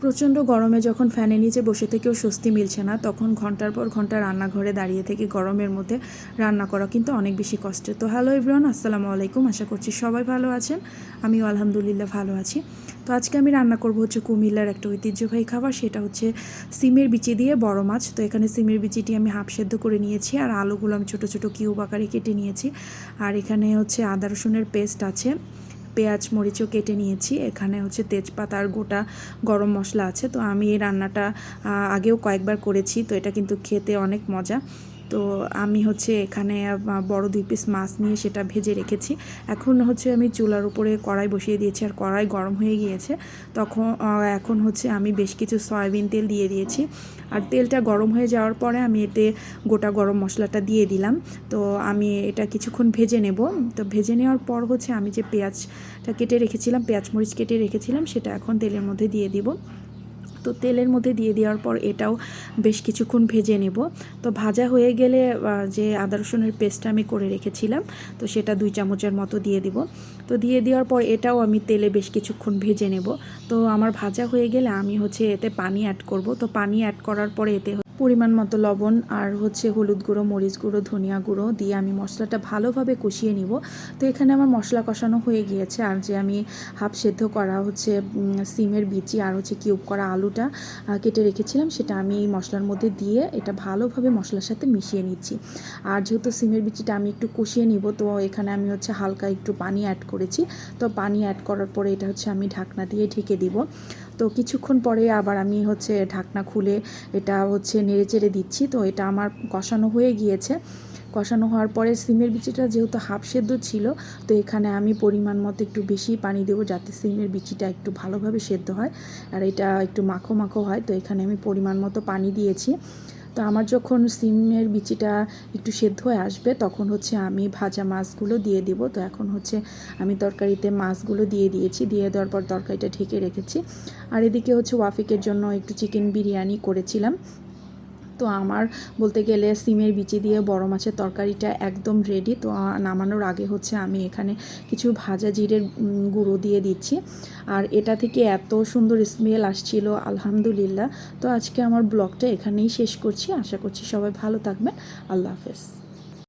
প্রচণ্ড গরমে যখন ফ্যানের নিচে বসে থেকেও স্বস্তি মিলছে না, তখন ঘন্টার পর ঘন্টা রান্নাঘরে দাঁড়িয়ে থেকে গরমের মধ্যে রান্না করা কিন্তু অনেক বেশি কষ্টের। তো হ্যালো এভরিওয়ান, আসসালামু আলাইকুম। আশা করছি সবাই ভালো আছেন, আমিও আলহামদুলিল্লাহ ভালো আছি। তো আজকে আমি রান্না করব হচ্ছে কুমিল্লার একটা ঐতিহ্যবাহী খাবার, সেটা হচ্ছে সিমের বিচি দিয়ে বড় মাছ। তো এখানে সিমের বিচিটি আমি হাফ সেদ্ধ করে নিয়েছি, আর আলুগুলো আমি ছোটো ছোটো কিউব আকারে কেটে নিয়েছি। আর এখানে হচ্ছে আদা রসুনের পেস্ট আছে, পেঁয়াজ মরিচও কেটে নিয়েছি। এখানে হচ্ছে তেজপাতা আর গোটা গরম মশলা আছে। তো আমি এই রান্নাটা আগেও কয়েকবার করেছি, তো এটা কিন্তু খেতে অনেক মজা। তো আমি হচ্ছে এখানে বড় 2 পিস মাছ নিয়ে সেটা ভেজে রেখেছি। এখন হচ্ছে আমি চুলার উপরে কড়াই বসিয়ে দিয়েছি, আর কড়াই গরম হয়ে গিয়েছে। এখন হচ্ছে আমি বেশ কিছু সয়াবিন তেল দিয়ে দিয়েছি, আর তেলটা গরম হয়ে যাওয়ার পরে আমি এতে গোটা গরম মশলাটা দিয়ে দিলাম। তো আমি এটা কিছুক্ষণ ভেজে নেব। তো ভেজে নেওয়ার পর হচ্ছে আমি যে পেঁয়াজটা কেটে রেখেছিলাম, পেঁয়াজ মরিচ কেটে রেখেছিলাম, সেটা এখন তেলের মধ্যে দিয়ে দিব। তো তেলের মধ্যে দিয়ে দেওয়ার পর এটাও বেশ কিছুক্ষণ ভেজে নেব। তো ভাজা হয়ে গেলে যে আদা রসুনের পেস্টটা আমি করে রেখেছিলাম, তো সেটা 2 চামচের মতো দিয়ে দিব। তো দিয়ে দেওয়ার পর এটাও আমি তেলে বেশ কিছুক্ষণ ভেজে নেব। তো আমার ভাজা হয়ে গেলে আমি হচ্ছে এতে পানি অ্যাড করব। তো পানি অ্যাড করার পরে এতে পরিমাণ মতো লবণ আর হচ্ছে হলুদ গুঁড়ো, মরিচ গুঁড়ো, ধনিয়া গুঁড়ো দিয়ে আমি মশলাটা ভালোভাবে কষিয়ে নিব। তো এখানে আমার মশলা কষানো হয়ে গিয়েছে, আর যে আমি হাফ সেদ্ধ করা হচ্ছে সিমের বিচি আর হচ্ছে কিউব করা আলুটা কেটে রেখেছিলাম, সেটা আমি এই মশলার মধ্যে দিয়ে এটা ভালোভাবে মশলার সাথে মিশিয়ে নিচ্ছি। আর যেহেতু সিমের বিচিটা আমি একটু কষিয়ে নিব, তো এখানে আমি হচ্ছে হালকা একটু পানি অ্যাড করেছি। তো পানি অ্যাড করার পরে এটা হচ্ছে আমি ঢাকনা দিয়ে ঢেকে দিব। তো কিছুক্ষণ পরে আবার আমি হচ্ছে ঢাকনা খুলে এটা হচ্ছে নেড়ে চেড়ে দিচ্ছি। তো এটা আমার কষানো হয়ে গিয়েছে। কষানো হওয়ার পরে সিমের বিচিটা যেহেতু হাফ সেদ্ধ ছিল, তো এখানে আমি পরিমাণ মতো একটু বেশি পানি দেবো, যাতে সিমের বিচিটা একটু ভালোভাবে সেদ্ধ হয় আর এটা একটু মাখো মাখো হয়। তো এখানে আমি পরিমাণ মতো পানি দিয়েছি। তো আমার যখন সিমের বিচিটা একটু সেদ্ধ হয়ে আসবে, তখন হচ্ছে আমি ভাজা মাছগুলো দিয়ে দিব। তো এখন হচ্ছে আমি তরকারিতে মাছগুলো দিয়ে দিয়েছি, দিয়ে দেওয়ার পর তরকারিটা ঢেকে রেখেছি। আর এদিকে হচ্ছে ওয়াফিকের জন্য একটু চিকেন বিরিয়ানি করেছিলাম। তো আমার বলতে গেলে সিমের বিচি দিয়ে বড় মাছের তরকারিটা একদম রেডি। তো নামানোর আগে হচ্ছে আমি এখানে কিছু ভাজা জিরের গুঁড়ো দিয়ে দিচ্ছি, আর এটা থেকে এত সুন্দর স্মেল আসছিল, আলহামদুলিল্লাহ। তো আজকে আমার ব্লগটা এখানেই শেষ করছি। আশা করছি সবাই ভালো থাকবেন। আল্লাহ হাফেজ।